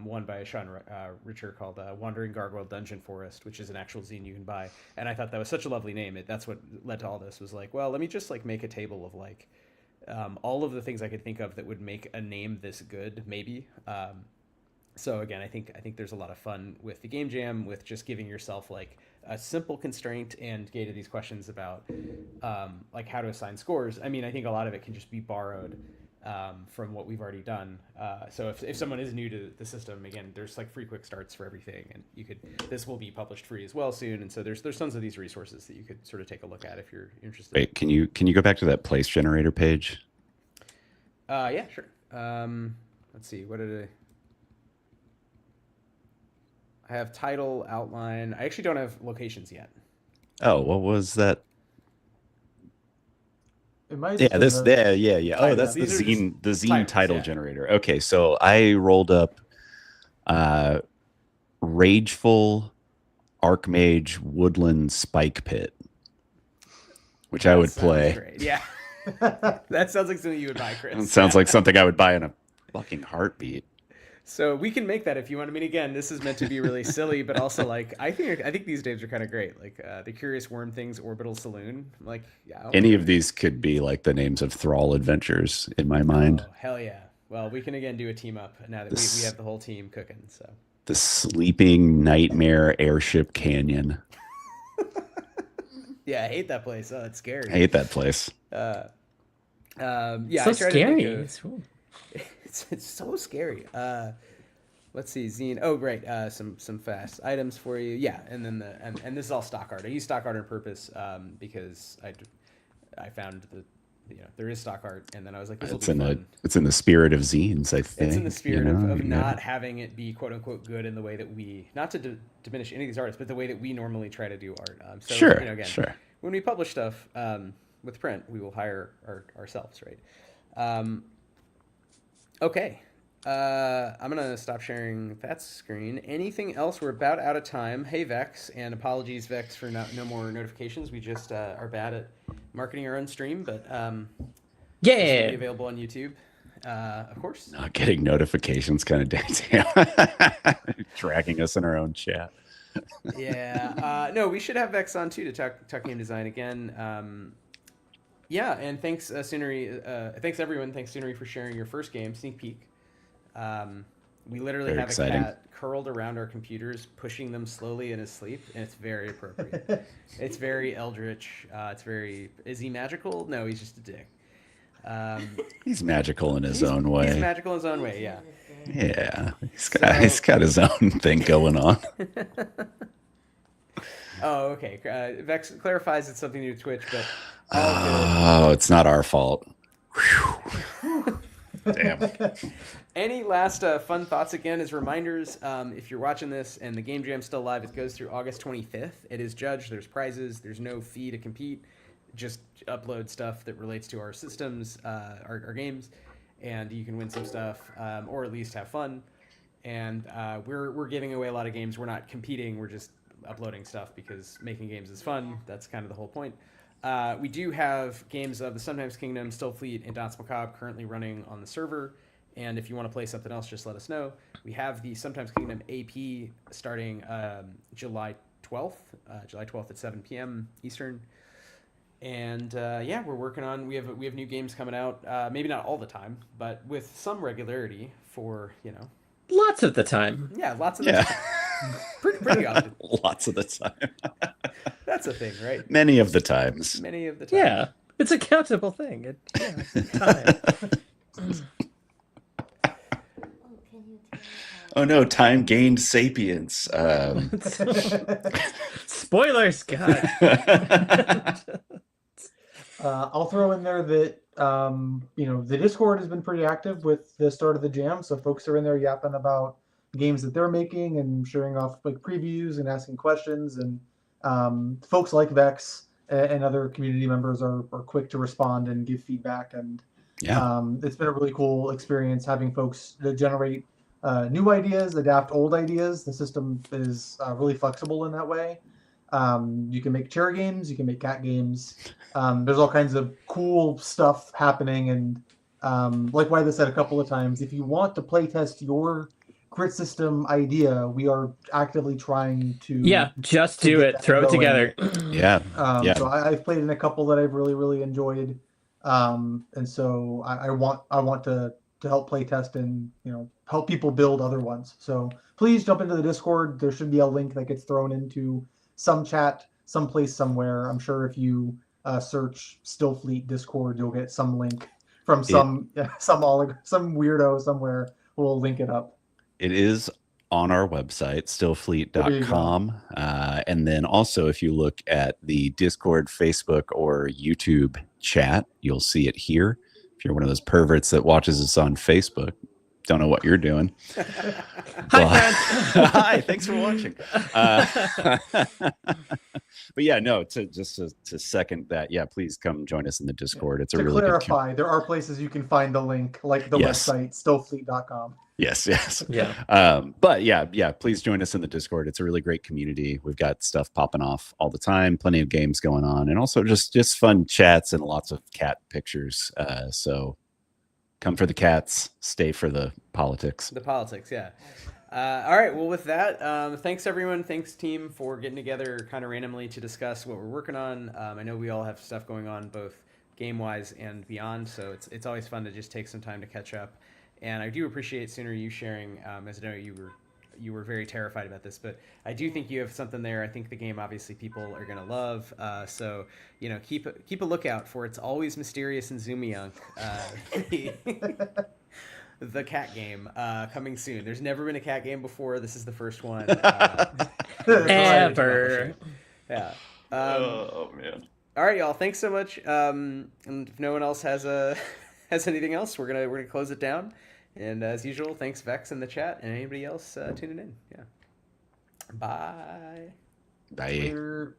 one by Sean Richer called Wandering Gargoyle Dungeon Forest, which is an actual zine you can buy. And I thought that was such a lovely name. That's what led to all this, was like, well, let me just like make a table of like all of the things I could think of that would make a name this good, maybe. So again, I think there's a lot of fun with the game jam, with just giving yourself like a simple constraint and gated these questions about like how to assign scores. I mean, I think a lot of it can just be borrowed from what we've already done. So if someone is new to the system, again, there's like free quick starts for everything, and this will be published free as well soon. And so there's tons of these resources that you could sort of take a look at if you're interested. Wait, can you go back to that place generator page? Yeah, sure. Let's see, what did I have? Title, outline. I actually don't have locations yet. Oh, what was that? It might Yeah, just be the- yeah. Oh, that's the These are zine titles, title yeah. generator. Okay, so I rolled up Rageful Archmage Woodland Spike Pit, which I would That sounds play. great. Yeah. That sounds like something you would buy, Chris. It sounds like something I would buy in a fucking heartbeat. So we can make that if you want. I mean, again, this is meant to be really silly, but also like I think these names are kind of great. Like the Curious Worm Things Orbital Saloon. Like, yeah. Any of these could be like the names of Thrall adventures in my mind. Oh, hell yeah. Well, we can again do a team up now that we have the whole team cooking. So The Sleeping Nightmare Airship Canyon. yeah, I hate that place. Oh, it's scary. I hate that place. Yeah, so I try scary. to think of, it's so scary. Let's see, zine. Oh, great. Some fast items for you. Yeah, and then and this is all stock art. I use stock art on purpose because I found that there is stock art, and then I was like, this will be fun. It's in the spirit of zines, I think. It's in the spirit of not having it be quote unquote good in the way that we, not to diminish any of these artists, but the way that we normally try to do art. So Sure, again, sure. when we publish stuff with print, we will hire ourselves, right? Okay. I'm gonna stop sharing that screen. Anything else? We're about out of time. Hey Vex, and apologies Vex for no more notifications. We just are bad at marketing our own stream, but this will be available on YouTube, of course. Not getting notifications kind of dancing. Dragging us in our own chat. Yeah. No, we should have Vex on too to talk game design again. Yeah, and thanks Sunaree. Thanks everyone. Thanks Sunaree for sharing your first game, Sneak Peek. We literally Very have exciting. a cat curled around our computers, pushing them slowly in his sleep, and it's very appropriate. It's very eldritch. Is he magical? No, he's just a dick. He's magical in his own way. He's magical in his own way, yeah. Yeah, he's got his own thing going on. Oh, okay. Vex clarifies it's something to do with Twitch, but Oh, it's not our fault. Whew. Damn. Any last fun thoughts again as reminders? If you're watching this and the Game Jam's still live, it goes through August 25th. It is judged. There's prizes. There's no fee to compete. Just upload stuff that relates to our systems, our games, and you can win some stuff, or at least have fun. And we're giving away a lot of games. We're not competing. We're just uploading stuff because making games is fun. That's kind of the whole point. We do have games of the Sometimes Kingdom, Stillfleet, and Danse Macabre currently running on the server. And if you want to play something else, just let us know. We have the Sometimes Kingdom AP starting July 12th at 7 p.m. Eastern. And yeah, we're working on. We have new games coming out. Maybe not all the time, but with some regularity for Lots of the time. Yeah, lots of the time. Pretty often. Lots of the time. That's a thing, right? Many of the times. Many of the time. Yeah, it's a countable thing. Time. Oh no, time gained sapience. Spoilers, God. I'll throw in there that the Discord has been pretty active with the start of the jam, so folks are in there yapping about games that they're making and sharing off like previews and asking questions, and folks like Vex and other community members are quick to respond and give feedback, and it's been a really cool experience having folks that generate new ideas, adapt old ideas. The system is really flexible in that way. You can make chair games, you can make cat games. There's all kinds of cool stuff happening, and like Wythe said a couple of times, if you want to play test your crit system idea, we are actively trying to just to do get it. that Throw it going. together. Yeah. Yeah. So I've played in a couple that I've really enjoyed, and so I want to help play test and help people build other ones. So please jump into the Discord. There should be a link that gets thrown into some chat, someplace, somewhere. I'm sure if you search Stillfleet Discord, you'll get some link from some weirdo somewhere who will link it up. It is on our website, stillfleet.com. And then also, if you look at the Discord, Facebook, or YouTube chat, you'll see it here. If you're one of those perverts that watches us on Facebook, don't know what you're doing. Hi, friends. Hi, thanks for watching. But yeah, no, to second that, yeah, please come join us in the Discord. It's a to really clarify, good there are places you can find the link, like the website, stillfleet.com. Yes. Yeah. But yeah, please join us in the Discord. It's a really great community. We've got stuff popping off all the time, plenty of games going on, and also just fun chats and lots of cat pictures. So come for the cats, stay for the politics. The politics, yeah. All right, well, with that, thanks everyone. Thanks team for getting together kind of randomly to discuss what we're working on. I know we all have stuff going on both game-wise and beyond, so it's always fun to just take some time to catch up. And I do appreciate Sunaree you sharing, as I know you were very terrified about this, but I do think you have something there. I think the game obviously people are gonna love. So keep a lookout for It's Always Mysterious in Zoomieyunk. The cat game coming soon. There's never been a cat game before. This is the first one. Ever. Yeah. Oh man. All right, y'all. Thanks so much. And if no one else has anything else, we're gonna close it down. And as usual, thanks Vex in the chat and anybody else tuning in. Yeah. Bye. Bye. Later.